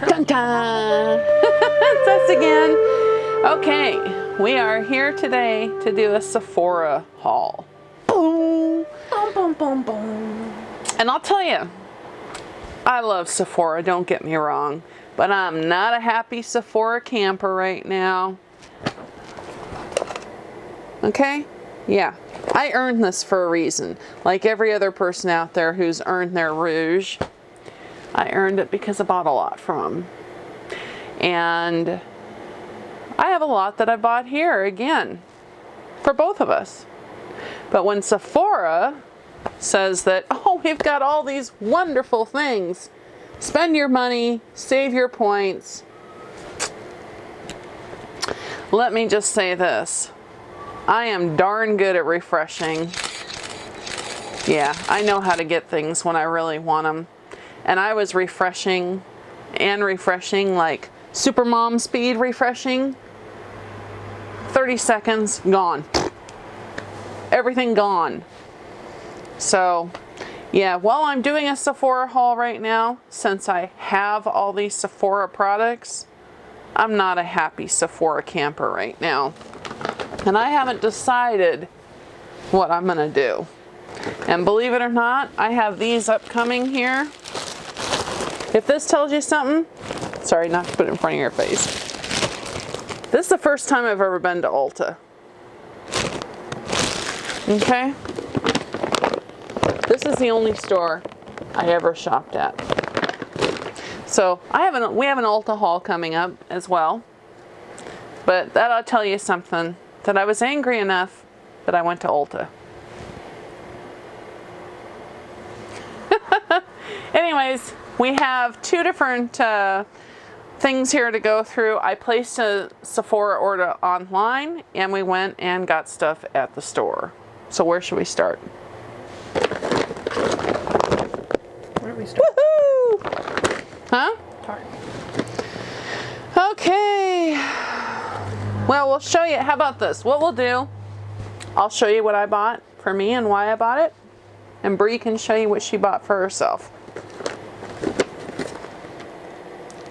Dun dun! It's us again. Okay, we are here today to do a Sephora haul. Boom! Boom, boom, boom, boom. And I'll tell you, I love Sephora, don't get me wrong, but I'm not a happy Sephora camper right now. Okay? Yeah. I earned this for a reason. Like every other person out there who's earned their rouge, I earned it because I bought a lot from them. And I have a lot that I bought here again for both of us. But when Sephora says that, oh, we've got all these wonderful things, spend your money, save your points, let me just say this. I am darn good at refreshing. Yeah, I know how to get things when I really want them. And I was refreshing like super mom speed refreshing. 30 seconds, gone. Everything gone. So, yeah, while I'm doing a Sephora haul right now, since I have all these Sephora products, I'm not a happy Sephora camper right now. And I haven't decided what I'm gonna do. And believe it or not, I have these upcoming here. If this tells you something, sorry, not to put it in front of your face. This is the first time I've ever been to Ulta. Okay? This is the only store I ever shopped at. So we have an Ulta haul coming up as well. But that'll tell you something, that I was angry enough that I went to Ulta. Anyways, we have two different things here to go through. I placed a Sephora order online and we went and got stuff at the store. So where should we start? Where do we start? Woohoo! Huh? Tart. Okay. Well, we'll show you. How about this? What we'll do, I'll show you what I bought for me and why I bought it. And Brie can show you what she bought for herself.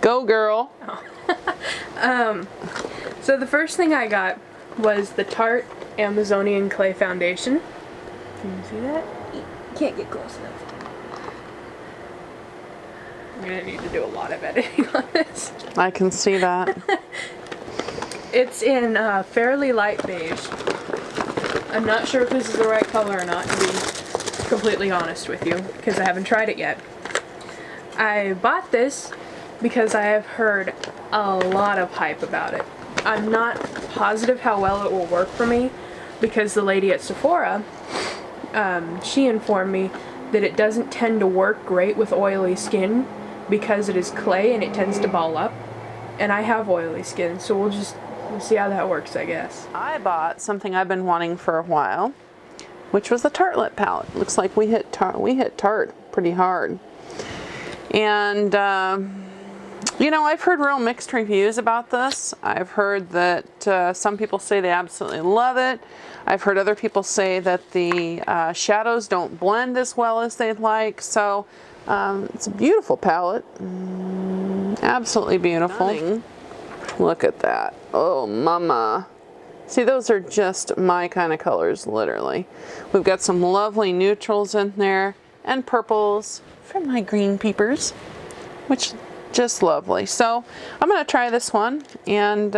Go, girl. Oh. So the first thing I got was the Tarte Amazonian Clay Foundation. Can you see that? You can't get close enough. I'm gonna need to do a lot of editing on this. I can see that. It's in fairly light beige. I'm not sure if this is the right color or not, to be completely honest with you, because I haven't tried it yet. I bought this because I have heard a lot of hype about it. I'm not positive how well it will work for me, because the lady at Sephora, she informed me that it doesn't tend to work great with oily skin because it is clay and it tends to ball up. And I have oily skin, so we'll see how that works, I guess. I bought something I've been wanting for a while, which was the Tartelette palette. Looks like we hit Tarte pretty hard. And you know, I've heard real mixed reviews about this. I've heard that some people say they absolutely love it. I've heard other people say that the shadows don't blend as well as they'd like. So it's a beautiful palette. Absolutely beautiful. Stunning. Look at that. Oh, mama. See, those are just my kind of colors, literally. We've got some lovely neutrals in there and purples from my green peepers, which just lovely. So I'm going to try this one and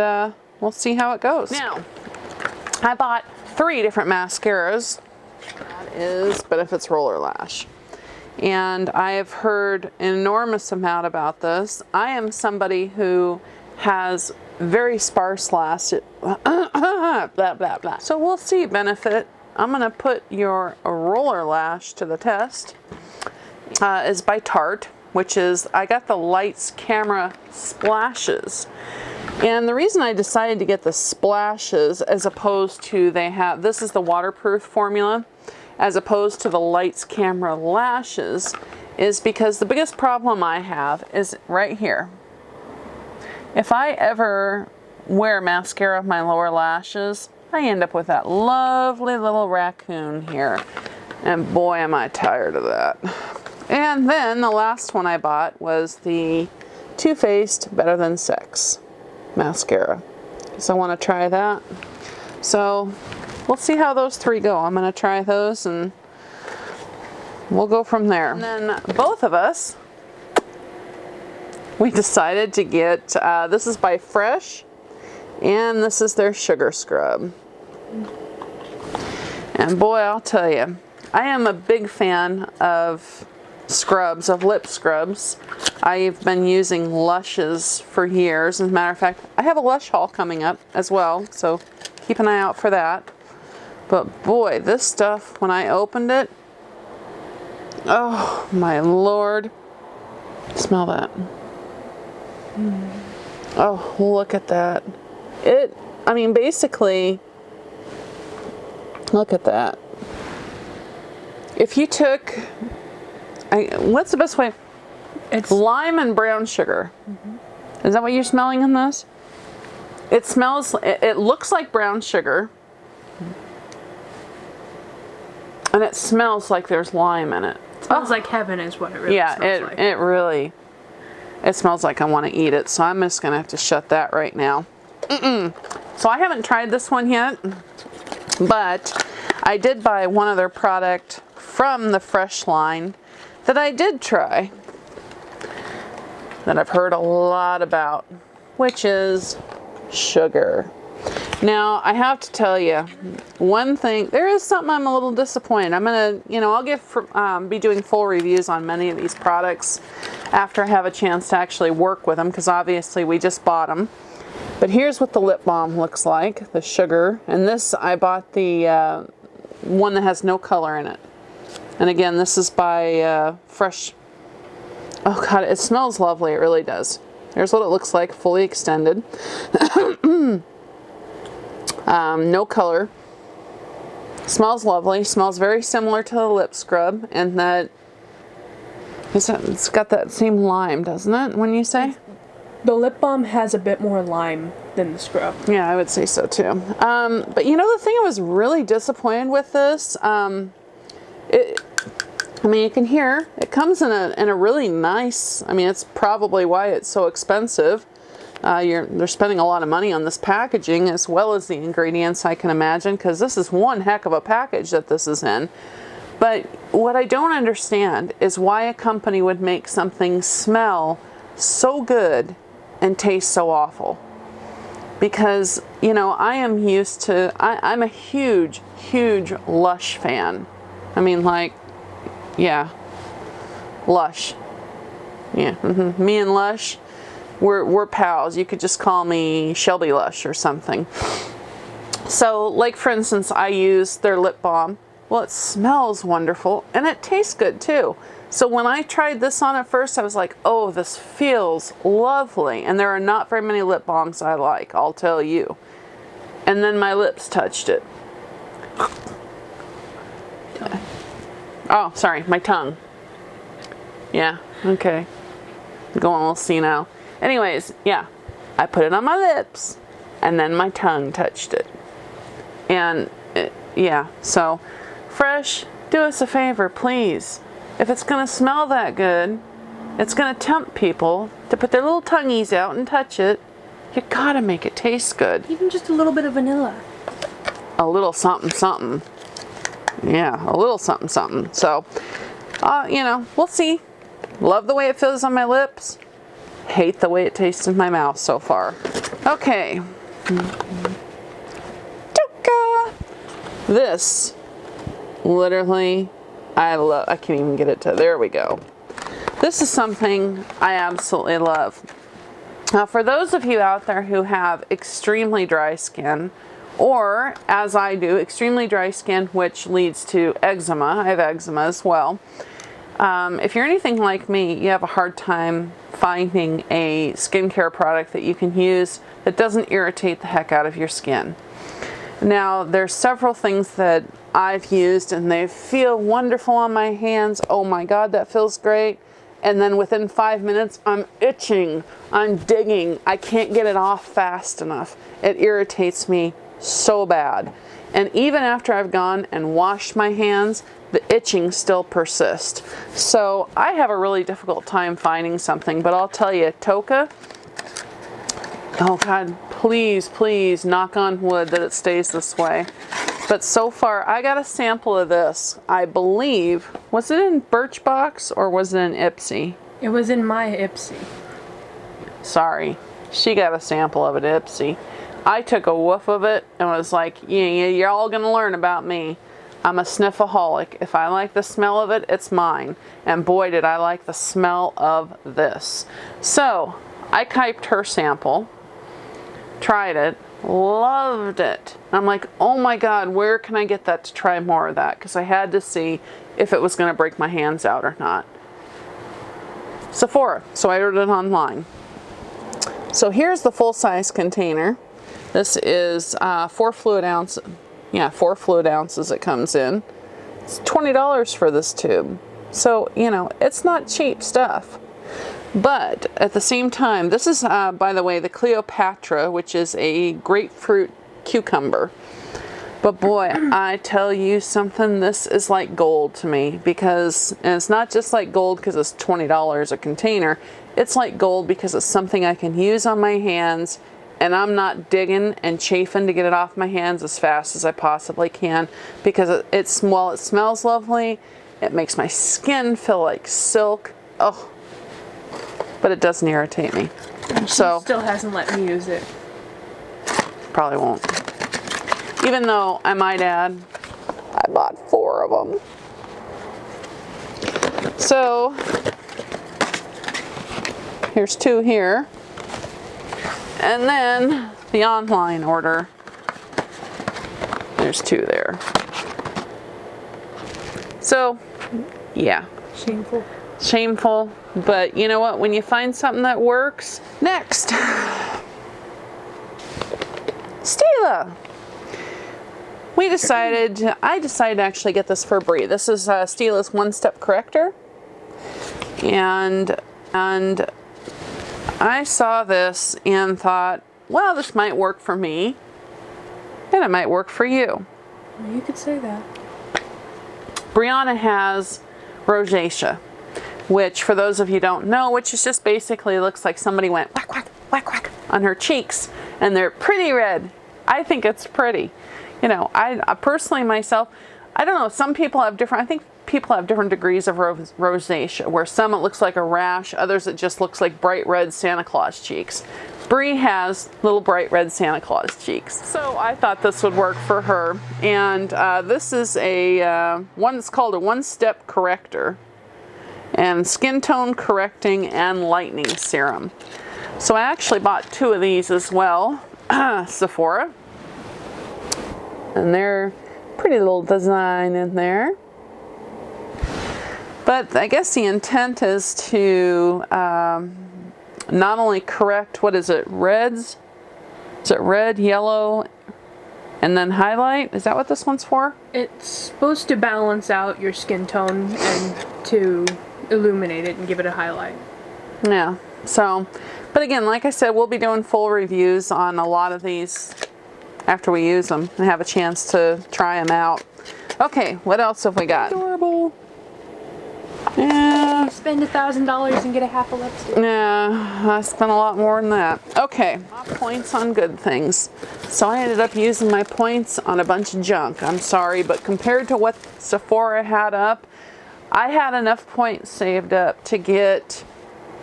we'll see how it goes. Now, I bought 3 different mascaras. That is Benefit's Roller Lash. And I have heard an enormous amount about this. I am somebody who has very sparse lashes. Blah, blah, blah. So we'll see, Benefit. I'm going to put your roller lash to the test. Is by Tarte, which is, I got the Lights Camera Splashes. And the reason I decided to get the splashes as opposed to this is the waterproof formula, as opposed to the Lights Camera Lashes, is because the biggest problem I have is right here. If I ever wear mascara on my lower lashes, I end up with that lovely little raccoon here. And boy, am I tired of that. And then the last one I bought was the Too Faced Better Than Sex mascara. So I want to try that. So we'll see how those three go. I'm going to try those and we'll go from there. And then both of us, we decided to get, this is by Fresh, and this is their sugar scrub. And boy, I'll tell you, I am a big fan of scrubs, of lip scrubs. I've been using Lush's for years. As a matter of fact, I have a Lush haul coming up as well, so keep an eye out for that. But boy, this stuff, when I opened it, oh my Lord. Smell that. Oh, look at that. I mean, basically, look at that. If you took, what's the best way? It's lime and brown sugar. Mm-hmm. Is that what you're smelling in this? It smells, it looks like brown sugar. And it smells like there's lime in it. It smells like heaven is what it really smells like. Yeah, it really, it smells like I want to eat it. So I'm just going to have to shut that right now. So I haven't tried this one yet, but I did buy one other product from the Fresh line that I did try, that I've heard a lot about, which is sugar. Now, I have to tell you, one thing, there is something I'm a little disappointed. I'm going to, I'll be doing full reviews on many of these products after I have a chance to actually work with them, because obviously we just bought them. But here's what the lip balm looks like, the sugar. And this, I bought the one that has no color in it. And again, this is by Fresh. Oh God, it smells lovely, it really does. Here's what it looks like, fully extended. No color. Smells lovely. Smells very similar to the lip scrub, and that it's got that same lime, doesn't it? When you say the lip balm has a bit more lime than the scrub. Yeah, I would say so too. But you know, the thing I was really disappointed with this, I mean, you can hear it comes in a really nice. I mean, it's probably why it's so expensive. They're spending a lot of money on this packaging as well as the ingredients, I can imagine, because this is one heck of a package that this is in. But what I don't understand is why a company would make something smell so good and taste so awful. Because, I am used to, I'm a huge, huge Lush fan. I mean, like, yeah, Lush. Yeah, me and Lush. We're pals. You could just call me Shelbie Lush or something. So, like for instance, I use their lip balm. Well, it smells wonderful and it tastes good too. So when I tried this on at first, I was like, oh, this feels lovely. And there are not very many lip balms I like, I'll tell you. And then my lips touched it. Oh, sorry, my tongue. Yeah, okay. Going a little senile. Anyways, yeah, I put it on my lips and then my tongue touched it. And yeah, so Fresh, do us a favor, please. If it's going to smell that good, it's going to tempt people to put their little tongues out and touch it. You gotta make it taste good. Even just a little bit of vanilla. A little something, something. Yeah, a little something, something. So, we'll see. Love the way it feels on my lips. Hate the way it tastes in my mouth so far. Okay. This, literally, I can't even get it to, there we go. This is something I absolutely love. Now, for those of you out there who have extremely dry skin, or as I do, extremely dry skin, which leads to eczema. I have eczema as well. If you're anything like me, you have a hard time finding a skincare product that you can use that doesn't irritate the heck out of your skin. Now, there's several things that I've used and they feel wonderful on my hands. Oh my God, that feels great. And then within 5 minutes, I'm itching, I'm digging. I can't get it off fast enough. It irritates me so bad. And even after I've gone and washed my hands, the itching still persists. So I have a really difficult time finding something, but I'll tell you, Toka, oh God, please, please knock on wood that it stays this way. But so far, I got a sample of this. I believe, was it in Birchbox or was it in Ipsy? It was in my Ipsy. Sorry, she got a sample of it at Ipsy. I took a whiff of it and was like, yeah, you're all gonna learn about me. I'm a sniffaholic. If I like the smell of it, it's mine. And boy, did I like the smell of this. So, I typed her sample, tried it, loved it. I'm like, oh my God, where can I get that to try more of that? Because I had to see if it was going to break my hands out or not. Sephora. So I ordered it online. So here's the full-size container. This is 4 fluid ounces. Yeah, 4 fluid ounces it comes in. It's $20 for this tube. So, you know, it's not cheap stuff. But at the same time, this is, by the way, the Cleopatra, which is a grapefruit cucumber. But boy, I tell you something, this is like gold to me, because, and it's not just like gold because it's $20 a container. It's like gold because it's something I can use on my hands, and I'm not digging and chafing to get it off my hands as fast as I possibly can, because while it smells lovely, it makes my skin feel like silk. Oh, but it doesn't irritate me. And she still hasn't let me use it. Probably won't. Even though, I might add, I bought 4 of them. So, here's 2 here. And then, the online order. There's 2 there. So, yeah. Shameful. Shameful, but you know what? When you find something that works, next, Stila. I decided to actually get this for Brie. This is Stila's one-step corrector, and I saw this and thought, well, this might work for me, and it might work for you. Well, you could say that. Brianna has rosacea, which, for those of you who don't know, which is just basically looks like somebody went whack, whack, whack, whack on her cheeks, and they're pretty red. I think it's pretty. You know, I personally myself, I don't know, some people have different, I think people have different degrees of rosacea, where some it looks like a rash, others it just looks like bright red Santa Claus cheeks. Brie has little bright red Santa Claus cheeks. So I thought this would work for her. And this is one that's called a one-step corrector. And skin tone correcting and lightening serum. So I actually bought 2 of these as well. Sephora. And they're pretty little design in there. But I guess the intent is to not only correct, what is it, reds? Is it red, yellow, and then highlight? Is that what this one's for? It's supposed to balance out your skin tone and to illuminate it and give it a highlight. Yeah, so, but again, like I said, we'll be doing full reviews on a lot of these after we use them and have a chance to try them out. Okay, what else have we got? Adorable. Yeah. Spend $1,000 and get a half a lipstick. Yeah, I spent a lot more than that. Okay, points on good things. So I ended up using my points on a bunch of junk. I'm sorry, but compared to what Sephora had up, I had enough points saved up to get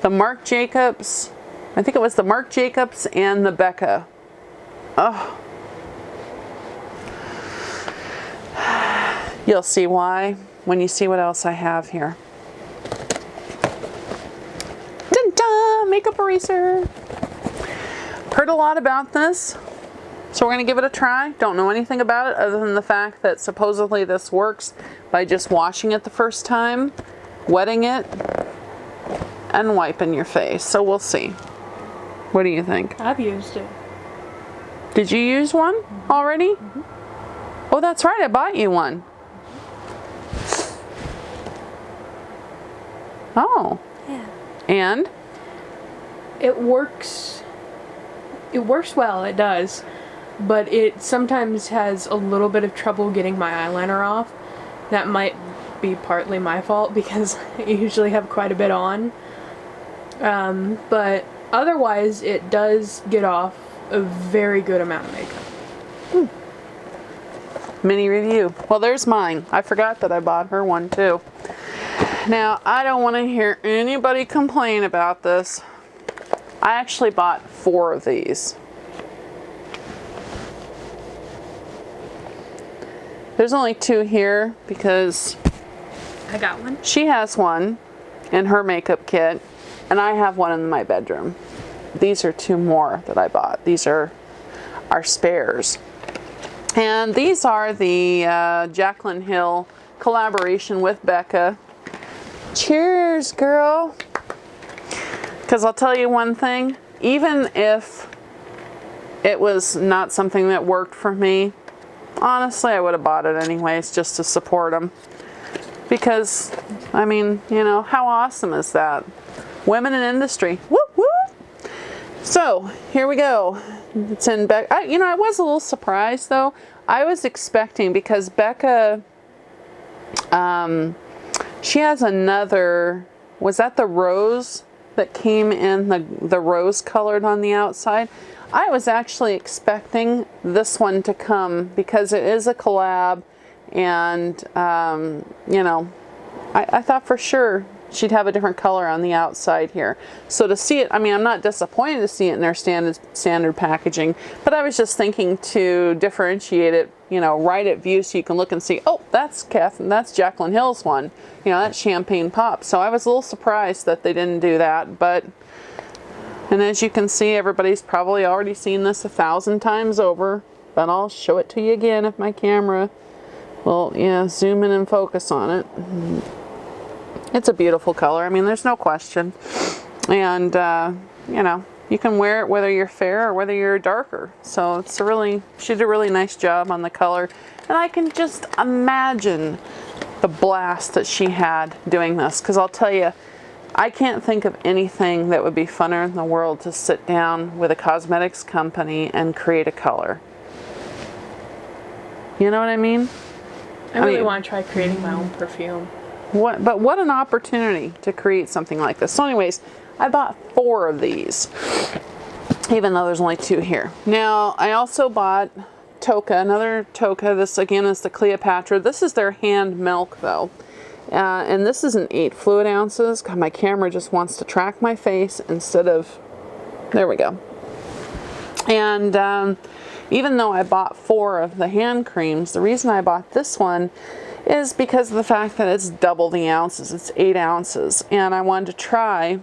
the Marc Jacobs. I think it was the Marc Jacobs and the Becca. Oh. You'll see why when you see what else I have here. Dun-dun! Makeup eraser. Heard a lot about this, so we're going to give it a try. Don't know anything about it other than the fact that supposedly this works by just washing it the first time, wetting it, and wiping your face. So we'll see. What do you think? I've used it. Did you use one already? Mm-hmm. Oh, that's right. I bought you one. Oh. Yeah. And? It works. It works well. It does. but it sometimes has a little bit of trouble getting my eyeliner off. That might be partly my fault because I usually have quite a bit on. But otherwise, it does get off a very good amount of makeup. Mini review. Well, there's mine. I forgot that I bought her one too. Now, I don't want to hear anybody complain about this. I actually bought 4 of these. There's only 2 here because I got one. she has one in her makeup kit, and I have one in my bedroom. These are 2 more that I bought. These are our spares. And these are the Jaclyn Hill collaboration with Becca. Cheers, girl. Because I'll tell you one thing, even if it was not something that worked for me, honestly, I would have bought it anyways just to support them. Because, I mean, you know, how awesome is that? Women in industry. Whoop, whoop. So, here we go. It's in Becca. You know, I was a little surprised though. I was expecting, because Becca, she has another, was that the rose that came in the rose colored on the outside? I was actually expecting this one to come because it is a collab, and you know, I thought for sure she'd have a different color on the outside here. So to see it, I mean, I'm not disappointed to see it in their standard packaging, but I was just thinking to differentiate it, you know, right at view so you can look and see, oh, that's Jaclyn Hill's one. You know, that's Champagne Pop. So I was a little surprised that they didn't do that, but, and as you can see, everybody's probably already seen this 1,000 times over, but I'll show it to you again if my camera will, yeah, zoom in and focus on it. It's a beautiful color. I mean, there's no question. And, you know, you can wear it whether you're fair or whether you're darker. So it's she did a really nice job on the color. And I can just imagine the blast that she had doing this. Because I'll tell you, I can't think of anything that would be funner in the world to sit down with a cosmetics company and create a color. You know what I mean? I really want to try creating my own perfume. But what an opportunity to create something like this. So anyways, I bought 4 of these, even though there's only 2 here. Now, I also bought another Toka. This again is the Cleopatra. This is their hand milk though. And this is an 8 fluid ounces. God, my camera just wants to track my face instead of, there we go. And even though I bought 4 of the hand creams, the reason I bought this one is because of the fact that it's double the ounces. It's 8 ounces. And I wanted to try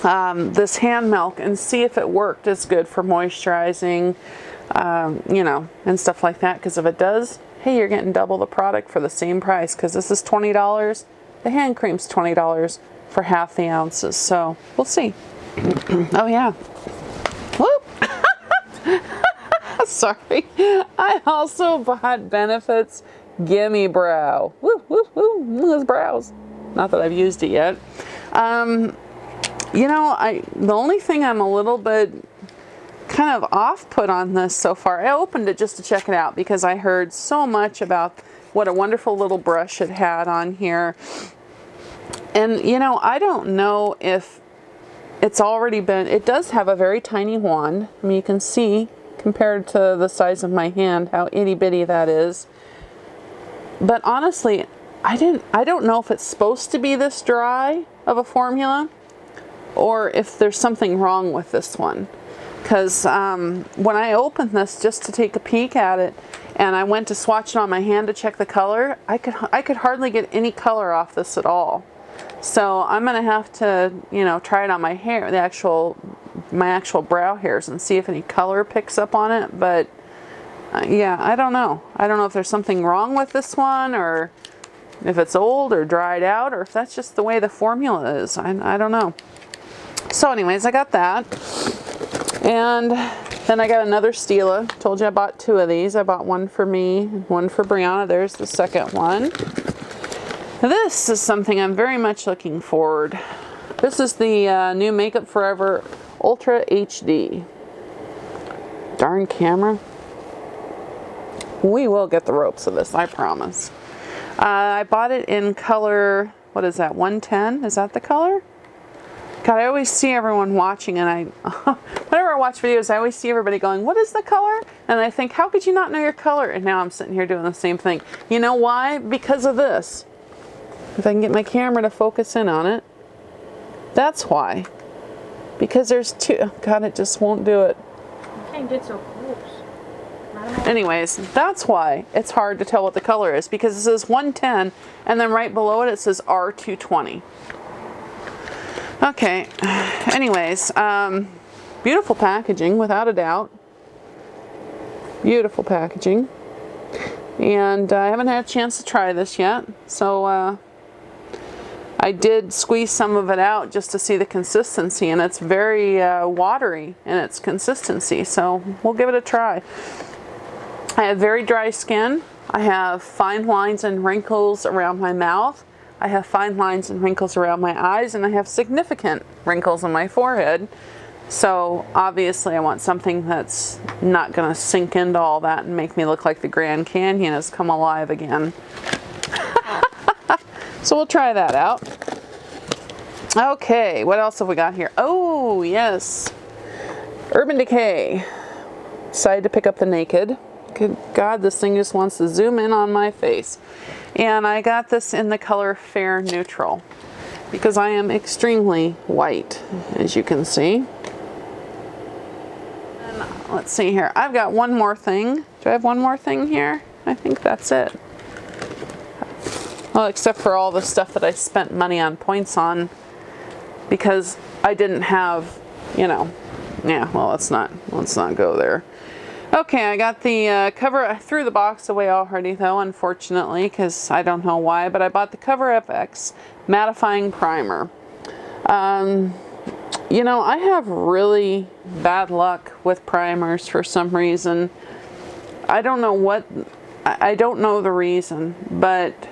this hand milk and see if it worked as good for moisturizing, you know, and stuff like that. Because if it does, hey, you're getting double the product for the same price. Because this is $20. The hand cream's $20 for half the ounces. So we'll see. Oh yeah. Whoop. Sorry. I also bought Benefit's Gimme Brow. Woo, woo, woo, those brows. Not that I've used it yet. You know, the only thing I'm a little bit kind of off-put on this so far, I opened it just to check it out because I heard so much about what a wonderful little brush it had on here. And, you know, I don't know if it's already been, it does have a very tiny wand. I mean, you can see compared to the size of my hand how itty bitty that is. But honestly, I don't know if it's supposed to be this dry of a formula or if there's something wrong with this one. Because when I opened this just to take a peek at it and I went to swatch it on my hand to check the color, I could hardly get any color off this at all. So I'm gonna have to, you know, try it on my hair, my actual brow hairs, and see if any color picks up on it. But yeah, I don't know. I don't know if there's something wrong with this one, or if it's old or dried out, or if that's just the way the formula is. I don't know. So anyways, I got that. And then I got another Stila. Told you I bought 2 of these. I bought one for me, one for Brianna. There's the second one. This is something I'm very much looking forward. This is the new Makeup Forever Ultra HD. Darn camera. We will get the ropes of this, I promise. I bought it in color, what is that, 110? Is that the color? God, I always see everyone watching, and whenever I watch videos, I always see everybody going, what is the color? And I think, how could you not know your color? And now I'm sitting here doing the same thing. You know why? Because of this. If I can get my camera to focus in on it. That's why. Because there's two, oh God, it just won't do it. You can't get so close. Anyways, that's why it's hard to tell what the color is, because it says 110 and then right below it says R220. Okay, anyways, beautiful packaging without a doubt. Beautiful packaging. And I haven't had a chance to try this yet, so I did squeeze some of it out just to see the consistency, and it's very watery in its consistency, so we'll give it a try. I have very dry skin. I have fine lines and wrinkles around my mouth. I have fine lines and wrinkles around my eyes, and I have significant wrinkles on my forehead. So obviously I want something that's not going to sink into all that and make me look like the Grand Canyon has come alive again. So we'll try that out. Okay, what else have we got here? Oh, yes. Urban Decay. Decided to pick up the Naked. Good God, this thing just wants to zoom in on my face. And I got this in the color Fair Neutral because I am extremely white, as you can see. And let's see here. I've got one more thing. Do I have one more thing here? I think that's it. Well, except for all the stuff that I spent money on points on because I didn't have, you know, yeah, well, let's not go there. Okay, I got the cover. I threw the box away already, though, unfortunately, because I don't know why, but I bought the Cover FX Mattifying Primer. You know, I have really bad luck with primers for some reason. I don't know I don't know the reason, but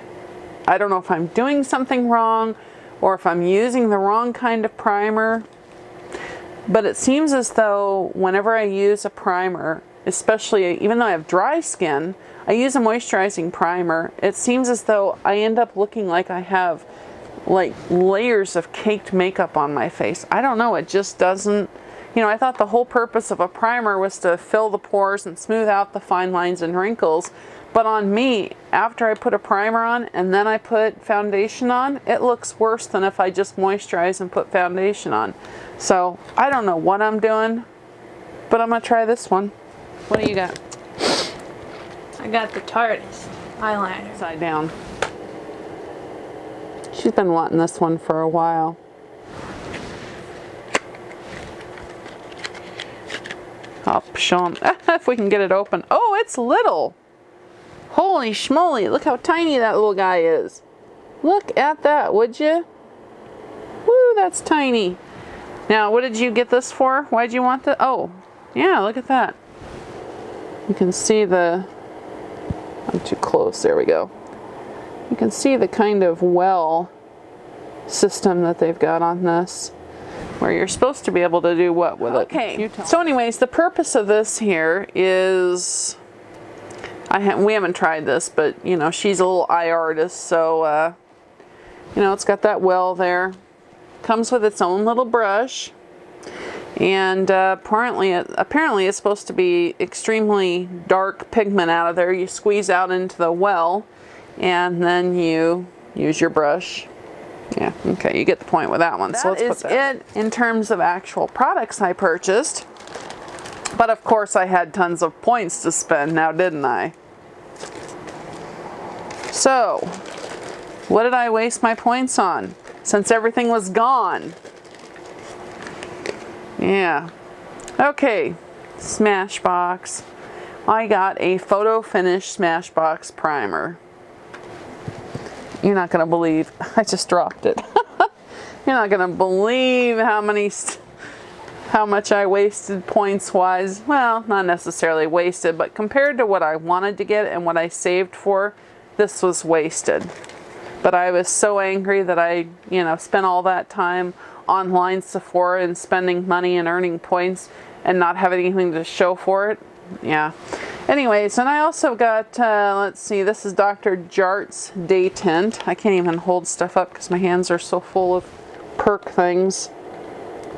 I don't know if I'm doing something wrong or if I'm using the wrong kind of primer. But it seems as though whenever I use a primer, especially even though I have dry skin, I use a moisturizing primer. It seems as though I end up looking like I have like layers of caked makeup on my face. I don't know, it just doesn't, you know, I thought the whole purpose of a primer was to fill the pores and smooth out the fine lines and wrinkles. But on me, after I put a primer on and then I put foundation on, it looks worse than if I just moisturize and put foundation on. So I don't know what I'm doing, but I'm gonna try this one. What do you got? I got the Tarte eyeliner. Upside down. She's been wanting this one for a while. I'll show them if we can get it open. Oh, it's little. Holy schmoly, look how tiny that little guy is. Look at that, would you? Woo, that's tiny. Now, what did you get this for? Why'd you want the, oh, yeah, look at that. You can see the, I'm too close, there we go. You can see the kind of well system that they've got on this, where you're supposed to be able to do what with it? Okay, so anyways, the purpose of this here is, we haven't tried this, but you know, she's a little eye artist, so you know, it's got that well there. Comes with its own little brush, and apparently it's supposed to be extremely dark pigment out of there. You squeeze out into the well, and then you use your brush. Yeah, okay, you get the point with that one. So let's put that. It in terms of actual products I purchased. But of course I had tons of points to spend now, didn't I? So, what did I waste my points on? Since everything was gone. Yeah. Okay, Smashbox. I got a Photo Finish Smashbox primer. You're not going to believe, I just dropped it. You're not going to believe how much I wasted points wise. Well, not necessarily wasted, but compared to what I wanted to get and what I saved for, this was wasted. But I was so angry that I, you know, spent all that time online Sephora and spending money and earning points and not having anything to show for it. Yeah. Anyways, and I also got, let's see, this is Dr. Jart's Day Tint. I can't even hold stuff up because my hands are so full of perk things.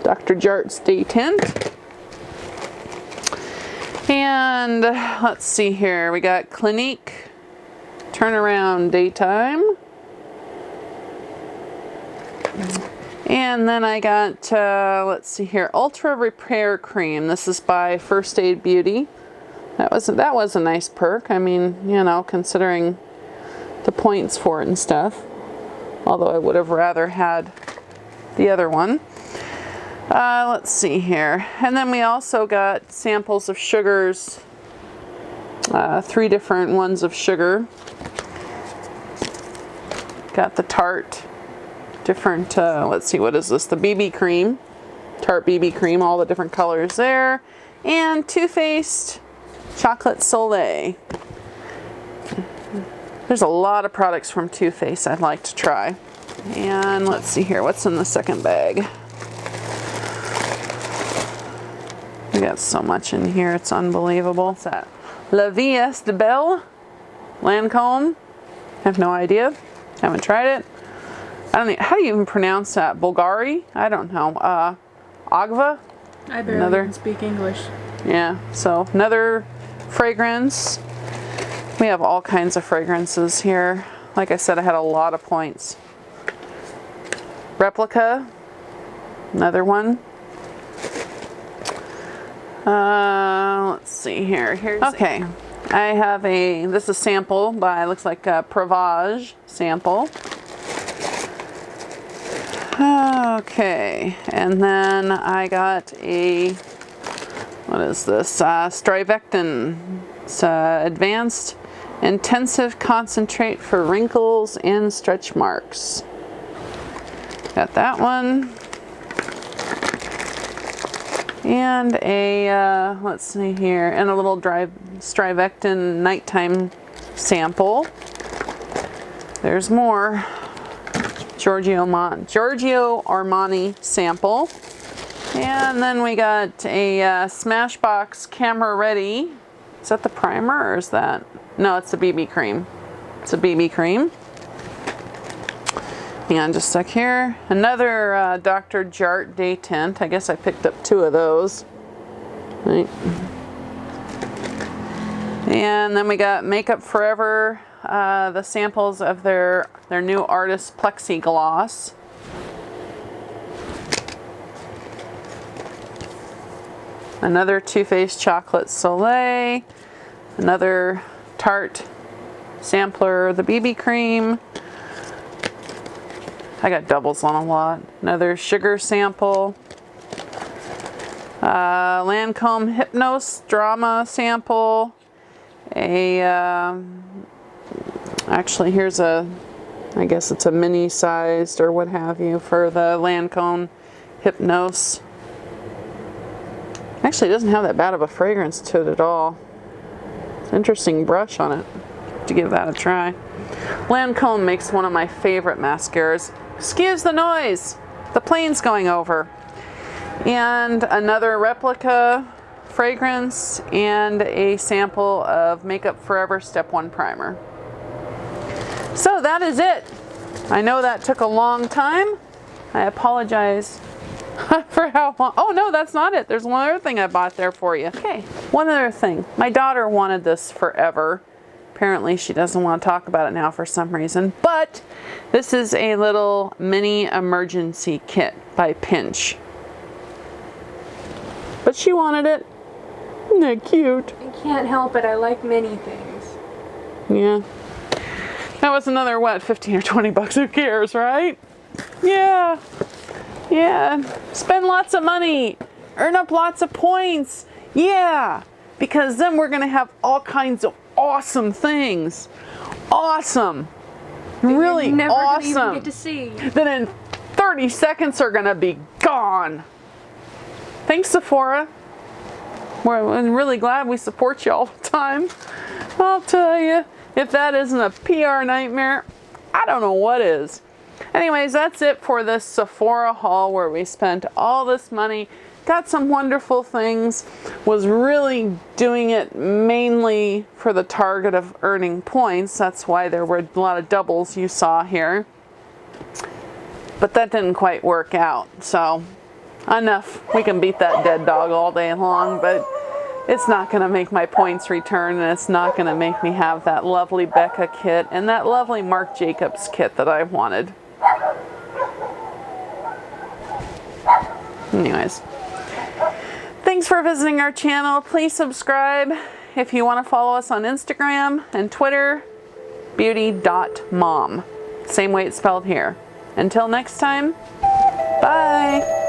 Dr. Jart's Day Tint. And let's see here, we got Clinique Turnaround Daytime. And then I got, let's see here, Ultra Repair Cream. This is by First Aid Beauty. That was a nice perk. I mean, you know, considering the points for it and stuff. Although I would have rather had the other one. Let's see here. And then we also got samples of sugars. 3 different ones of sugar. Got the Tarte. Different, let's see, what is this? The BB cream. Tarte BB cream, all the different colors there. And Too Faced Chocolate Soleil. There's a lot of products from Too Faced I'd like to try. And let's see here, what's in the second bag? We got so much in here, it's unbelievable. What's that? La Vie est Belle Lancome. I have no idea. Haven't tried it. I don't know, how do you even pronounce that? Bulgari? I don't know. Agva? I barely even speak English. Yeah, so another fragrance. We have all kinds of fragrances here. Like I said, I had a lot of points. Replica. Another one. Let's see here. Okay. I have this is a sample by, looks like a Pravage sample. Okay, and then I got what is this? Strivectin. It's Advanced Intensive Concentrate for Wrinkles and Stretch Marks. Got that one. And let's see here, and a little Strivectin nighttime sample. There's more. Giorgio Armani sample. And then we got a Smashbox Camera Ready. Is that the primer or is that? No, it's a BB cream. It's a BB cream. Hang on just a sec here. Another Dr. Jart Day Tint. I guess I picked up 2 of those. Right. And then we got Makeup Forever. The samples of their new Artist Plexi Gloss. Another Too Faced Chocolate Soleil. Another Tarte sampler, the BB cream. I got doubles on a lot. Another sugar sample. Lancome Hypnos Drama sample. Actually, here's I guess it's a mini sized or what have you for the Lancome Hypnos. Actually, it doesn't have that bad of a fragrance to it at all. It's an interesting brush on it. To give that a try. Lancome makes one of my favorite mascaras. Excuse the noise! The plane's going over. And another replica fragrance and a sample of Makeup Forever Step 1 Primer. So that is it. I know that took a long time. I apologize for how long. Oh no, that's not it. There's one other thing I bought there for you. Okay, one other thing. My daughter wanted this forever. Apparently she doesn't want to talk about it now for some reason. But this is a little mini emergency kit by Pinch. But she wanted it. Isn't that cute? I can't help it. I like many things. Yeah. That was another, what, 15 or 20 bucks, who cares, right? Yeah. Yeah. Spend lots of money. Earn up lots of points. Yeah. Because then we're going to have all kinds of awesome things. Awesome. Really You're never awesome. Gonna even get to see. Then in 30 seconds are going to be gone. Thanks, Sephora. We're really glad we support you all the time. I'll tell you. If that isn't a PR nightmare, I don't know what is. Anyways, that's it for this Sephora haul where we spent all this money, got some wonderful things, was really doing it mainly for the target of earning points. That's why there were a lot of doubles you saw here. But that didn't quite work out, so enough. We can beat that dead dog all day long, but it's not going to make my points return, and it's not going to make me have that lovely Becca kit and that lovely Marc Jacobs kit that I wanted. Anyways, thanks for visiting our channel. Please subscribe if you want to follow us on Instagram and Twitter, beauty.mom. Same way it's spelled here. Until next time, bye.